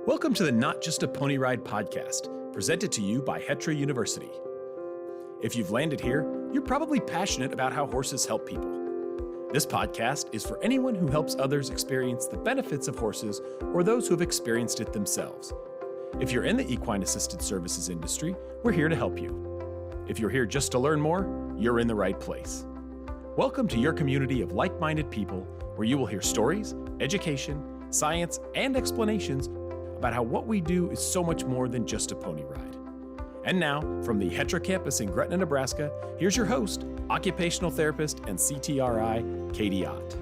Welcome to the Not Just a Pony Ride podcast, presented to you by HETRA University. If you've landed here, you're probably passionate about how horses help people. This podcast is for anyone who helps others experience the benefits of horses or those who have experienced it themselves. If you're in the equine assisted services industry, we're here to help you. If you're here just to learn more, you're in the right place. Welcome to your community of like-minded people where you will hear stories, education, science, and explanations about how what we do is so much more than just a pony ride. And now, from the HETRA campus in Gretna, Nebraska, here's your host, occupational therapist and CTRI, Kaiti Otte.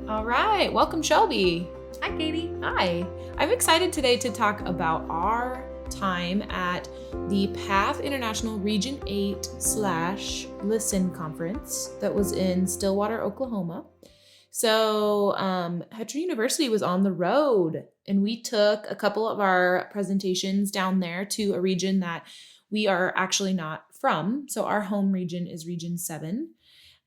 All right, welcome Shelby. Hi, Kaiti. Hi. I'm excited today to talk about our time at the PATH International Region 8 / LSTEN Conference that was in Stillwater, Oklahoma. So HETRA University was on the road, and we took a couple of our presentations down there to a region that we are actually not from. So our home region is Region 7.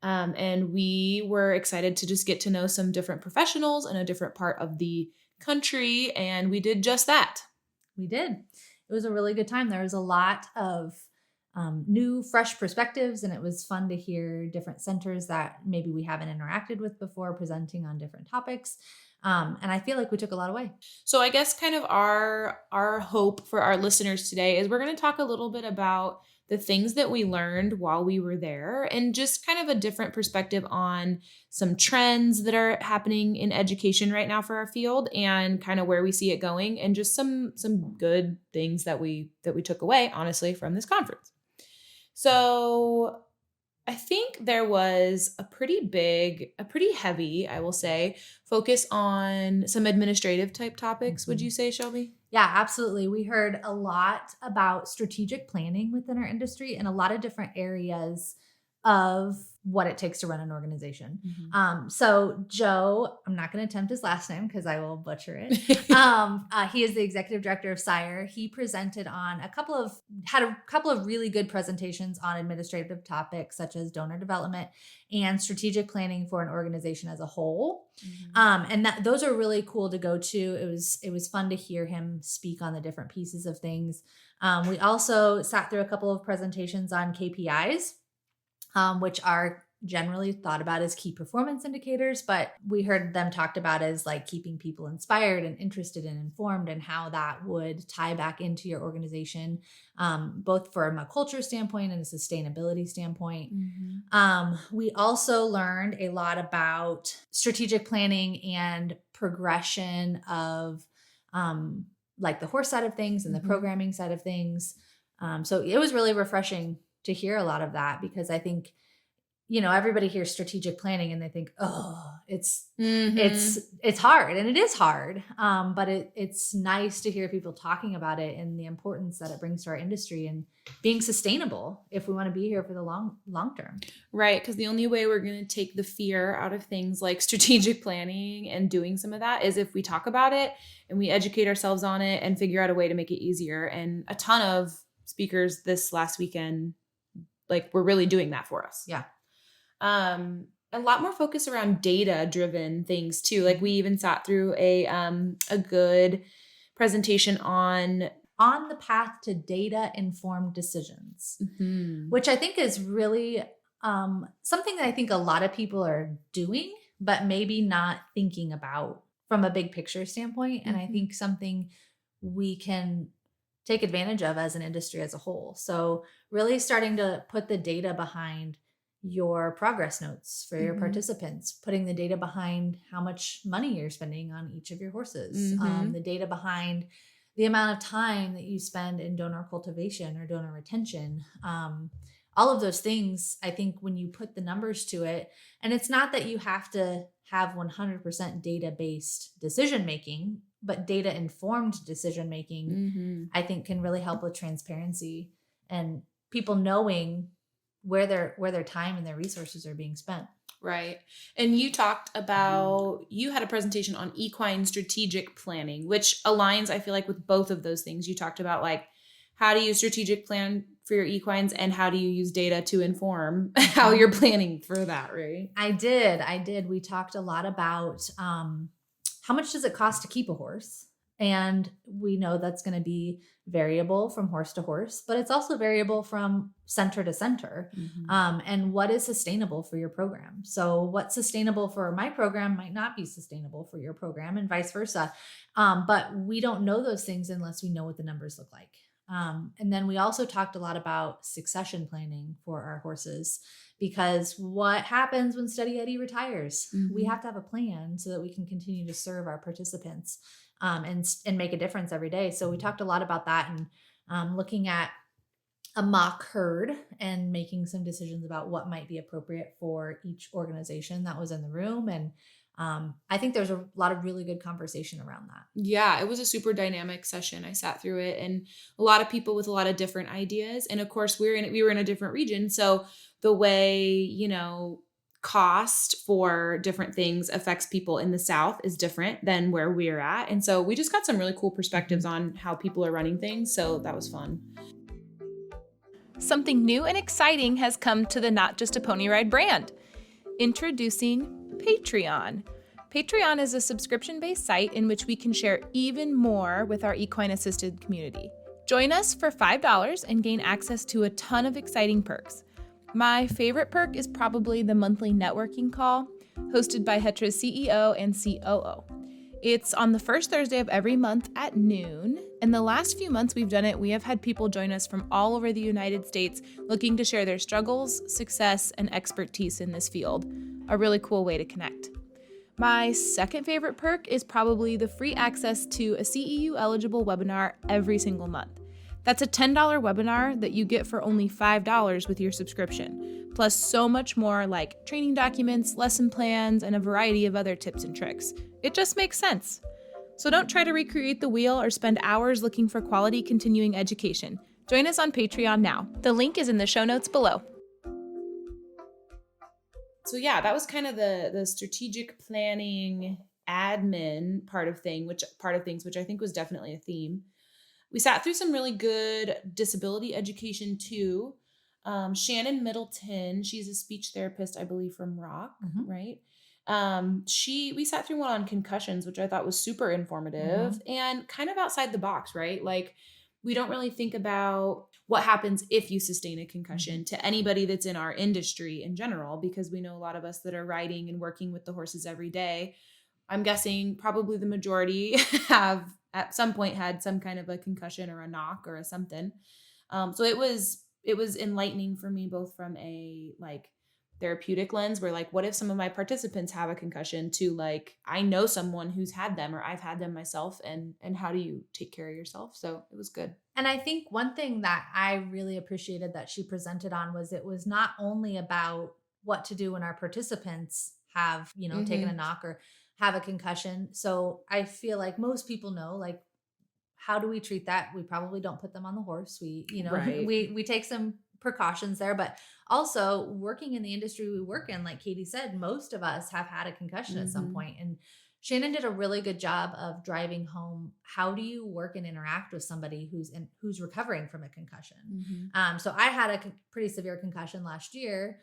And we were excited to just get to know some different professionals in a different part of the country, and we did just that. We did. It was a really good time. There was a lot of new, fresh perspectives, and it was fun to hear different centers that maybe we haven't interacted with before presenting on different topics. And I feel like we took a lot away. So I guess kind of our hope for our listeners today is we're going to talk a little bit about the things that we learned while we were there and just kind of a different perspective on some trends that are happening in education right now for our field and kind of where we see it going and just some good things that we took away, honestly, from this conference. So I think there was a pretty heavy, I will say, focus on some administrative type topics. Would you say, Shelby? Yeah, absolutely. We heard a lot about strategic planning within our industry and a lot of different areas of what it takes to run an organization. Mm-hmm. So Joe, I'm not going to attempt his last name because I will butcher it. He is the executive director of SIRE. He presented on had a couple of really good presentations on administrative topics such as donor development and strategic planning for an organization as a whole. Mm-hmm. And those are really cool to go to. It was fun to hear him speak on the different pieces of things. We also sat through a couple of presentations on KPIs. Which are generally thought about as key performance indicators, but we heard them talked about as like keeping people inspired and interested and informed and how that would tie back into your organization, both from a culture standpoint and a sustainability standpoint. Mm-hmm. We also learned a lot about strategic planning and progression of like the horse side of things and the programming side of things. So it was really refreshing to hear a lot of that because I think, everybody hears strategic planning and they think, oh, it's hard, and it is hard. But it's nice to hear people talking about it and the importance that it brings to our industry and being sustainable if we want to be here for the long term. Right. Because the only way we're going to take the fear out of things like strategic planning and doing some of that is if we talk about it and we educate ourselves on it and figure out a way to make it easier. And a ton of speakers this last weekend we're really doing that for us. Yeah. A lot more focus around data-driven things too. Like we even sat through a good presentation on the path to data-informed decisions, which I think is really something that I think a lot of people are doing, but maybe not thinking about from a big picture standpoint. And I think something we can take advantage of as an industry as a whole. So really starting to put the data behind your progress notes for your participants, putting the data behind how much money you're spending on each of your horses, the data behind the amount of time that you spend in donor cultivation or donor retention. All of those things, I think when you put the numbers to it, and it's not that you have to have 100% data-based decision-making, but data-informed decision-making, I think can really help with transparency and people knowing where their time and their resources are being spent. Right. And you talked about, you had a presentation on equine strategic planning, which aligns, I feel like, with both of those things. You talked about how do you strategic plan for your equines and how do you use data to inform how you're planning for that, right? I did. We talked a lot about how much does it cost to keep a horse? And we know that's going to be variable from horse to horse, but it's also variable from center to center. And what is sustainable for your program? So what's sustainable for my program might not be sustainable for your program, and vice versa. But we don't know those things unless we know what the numbers look like. And then we also talked a lot about succession planning for our horses, because what happens when Steady Eddie retires? We have to have a plan so that we can continue to serve our participants and make a difference every day. So we talked a lot about that, and looking at a mock herd and making some decisions about what might be appropriate for each organization that was in the room. And I think there's a lot of really good conversation around that. Yeah, it was a super dynamic session. I sat through it, and a lot of people with a lot of different ideas. And of course, we were in a different region. So the way, cost for different things affects people in the South is different than where we're at. And so we just got some really cool perspectives on how people are running things. So that was fun. Something new and exciting has come to the Not Just a Pony Ride brand. Introducing Patreon. Patreon is a subscription-based site in which we can share even more with our equine-assisted community. Join us for $5 and gain access to a ton of exciting perks. My favorite perk is probably the monthly networking call, hosted by HETRA's CEO and COO. It's on the first Thursday of every month at noon, and the last few months we've done it, we have had people join us from all over the United States looking to share their struggles, success, and expertise in this field. A really cool way to connect. My second favorite perk is probably the free access to a CEU-eligible webinar every single month. That's a $10 webinar that you get for only $5 with your subscription, plus so much more like training documents, lesson plans, and a variety of other tips and tricks. It just makes sense. So don't try to recreate the wheel or spend hours looking for quality continuing education. Join us on Patreon now. The link is in the show notes below. So yeah, that was kind of the strategic planning admin part of things, which I think was definitely a theme. We sat through some really good disability education too. Shannon Middleton, she's a speech therapist, I believe, from Rock, right? We sat through one on concussions, which I thought was super informative and kind of outside the box, right? Like, we don't really think about what happens if you sustain a concussion to anybody that's in our industry in general, because we know a lot of us that are riding and working with the horses every day. I'm guessing probably the majority have at some point had some kind of a concussion or a knock or a something. So it was enlightening for me, both from a therapeutic lens, where what if some of my participants have a concussion, to I know someone who's had them, or I've had them myself, and how do you take care of yourself? So it was good. And I think one thing that I really appreciated that she presented on was it was not only about what to do when our participants have, taken a knock or have a concussion. So I feel like most people know, how do we treat that? We probably don't put them on the horse. We, Right. we take some precautions there, but also working in the industry we work in, like Katie said, most of us have had a concussion at some point. And Shannon did a really good job of driving home, how do you work and interact with somebody who's recovering from a concussion? So I had a pretty severe concussion last year,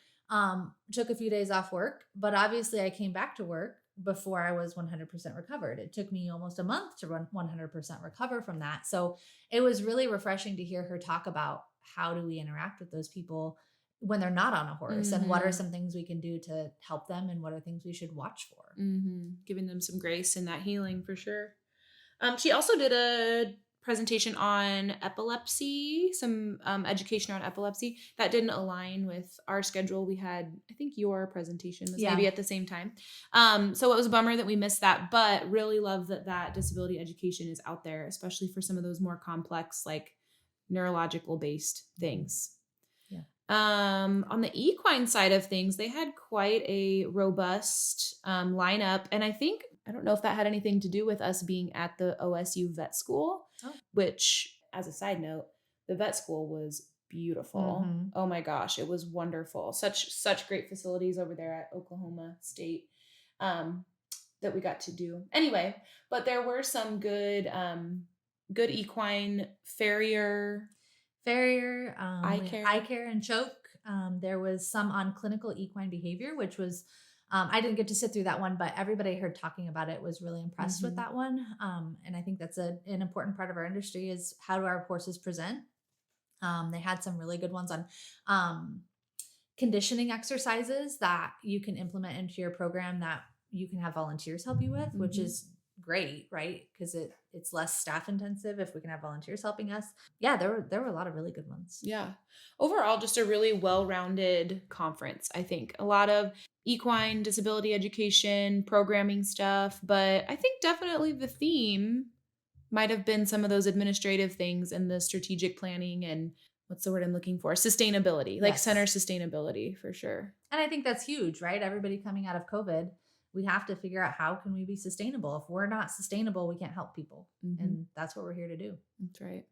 took a few days off work, but obviously I came back to work before I was 100% recovered. It took me almost a month to 100% recover from that. So it was really refreshing to hear her talk about how do we interact with those people when they're not on a horse, and what are some things we can do to help them, and what are things we should watch for. Giving them some grace in that healing, for sure. She also did a presentation on epilepsy, some education on epilepsy that didn't align with our schedule. We had, I think your presentation was maybe at the same time. So it was a bummer that we missed that, but really love that disability education is out there, especially for some of those more complex, neurological based things. On the equine side of things, they had quite a robust lineup. And I don't know if that had anything to do with us being at the OSU vet school, which, as a side note, the vet school was beautiful. Oh my gosh, it was wonderful. Such great facilities over there at Oklahoma State that we got to do. Anyway, but there were some good equine farrier, eye care, and choke. There was some on clinical equine behavior, which was I didn't get to sit through that one, but everybody I heard talking about it was really impressed with that one. And I think that's an important part of our industry is how do our horses present? They had some really good ones on conditioning exercises that you can implement into your program that you can have volunteers help you with, which is great, right? Because it's less staff intensive if we can have volunteers helping us. Yeah, there were a lot of really good ones. Yeah. Overall, just a really well-rounded conference, I think. A lot of equine disability education, programming stuff, but I think definitely the theme might have been some of those administrative things and the strategic planning and what's the word I'm looking for? Sustainability, like center sustainability for sure. And I think that's huge, right? Everybody coming out of COVID, we have to figure out how can we be sustainable. If we're not sustainable, we can't help people. And that's what we're here to do. That's right.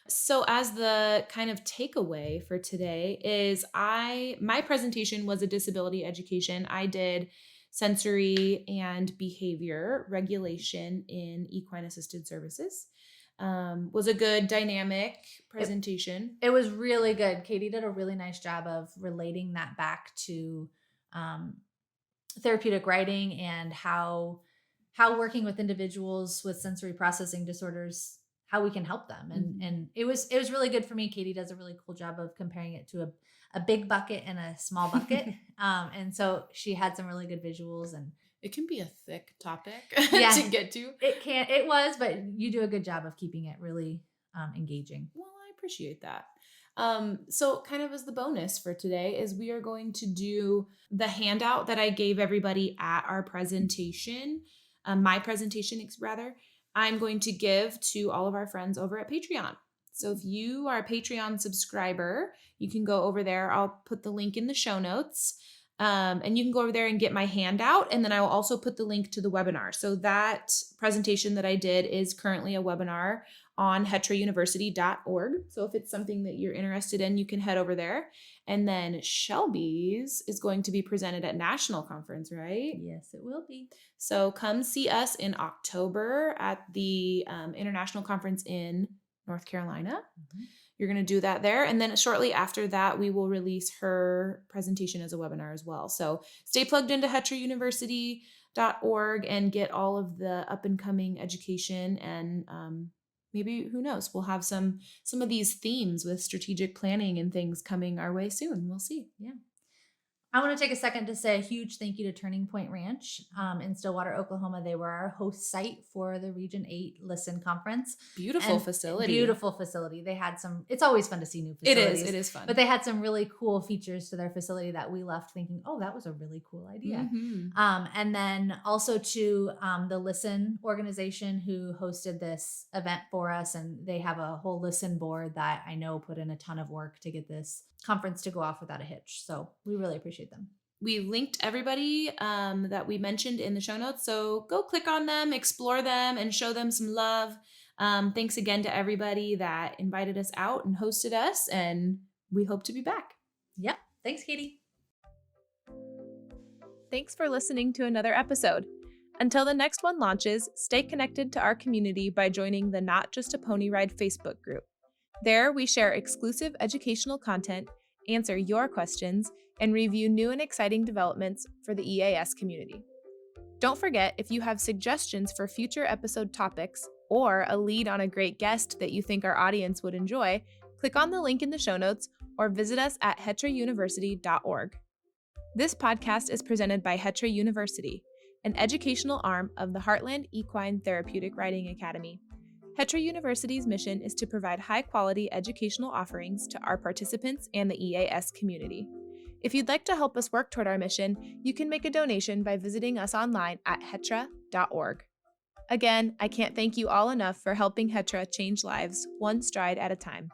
So as the kind of takeaway for today is my presentation was a disability education. I did sensory and behavior regulation in equine assisted services. Was a good dynamic presentation. It was really good. Kaiti did a really nice job of relating that back to therapeutic riding and how working with individuals with sensory processing disorders, how we can help them. And it was really good for me. Kaiti does a really cool job of comparing it to a big bucket and a small bucket. And so she had some really good visuals, and it can be a thick topic to get to. It was, but you do a good job of keeping it really engaging. Well, I appreciate that. So kind of as the bonus for today is we are going to do the handout that I gave everybody at our presentation, my presentation rather, I'm going to give to all of our friends over at Patreon. So if you are a Patreon subscriber, you can go over there. I'll put the link in the show notes. And you can go over there and get my handout. And then I will also put the link to the webinar. So that presentation that I did is currently a webinar on HETRAUniversity.org. So if it's something that you're interested in, you can head over there. And then Shelby's is going to be presented at National Conference, right? Yes, it will be. So come see us in October at the International Conference in North Carolina. You're going to do that there. And then shortly after that, we will release her presentation as a webinar as well. So stay plugged into HETRAUniversity.org and get all of the up and coming education. And maybe, who knows, we'll have some of these themes with strategic planning and things coming our way soon. We'll see. Yeah. I want to take a second to say a huge thank you to Turning Point Ranch in Stillwater, Oklahoma. They were our host site for the Region 8 LSTEN Conference. Beautiful facility. Beautiful facility. They had it's always fun to see new facilities. It is fun. But they had some really cool features to their facility that we left thinking, oh, that was a really cool idea. And then also to the LSTEN organization who hosted this event for us. And they have a whole LSTEN board that I know put in a ton of work to get this conference to go off without a hitch. So we really appreciate them. We linked everybody that we mentioned in the show notes. So go click on them, explore them, and show them some love. Thanks again to everybody that invited us out and hosted us. And we hope to be back. Yep. Thanks, Kaiti. Thanks for listening to another episode. Until the next one launches, stay connected to our community by joining the Not Just a Pony Ride Facebook group. There, we share exclusive educational content, answer your questions, and review new and exciting developments for the EAS community. Don't forget, if you have suggestions for future episode topics or a lead on a great guest that you think our audience would enjoy, click on the link in the show notes or visit us at HETRAUniversity.org. This podcast is presented by HETRA University, an educational arm of the Heartland Equine Therapeutic Riding Academy. HETRA University's mission is to provide high-quality educational offerings to our participants and the EAS community. If you'd like to help us work toward our mission, you can make a donation by visiting us online at hetra.org. Again, I can't thank you all enough for helping HETRA change lives one stride at a time.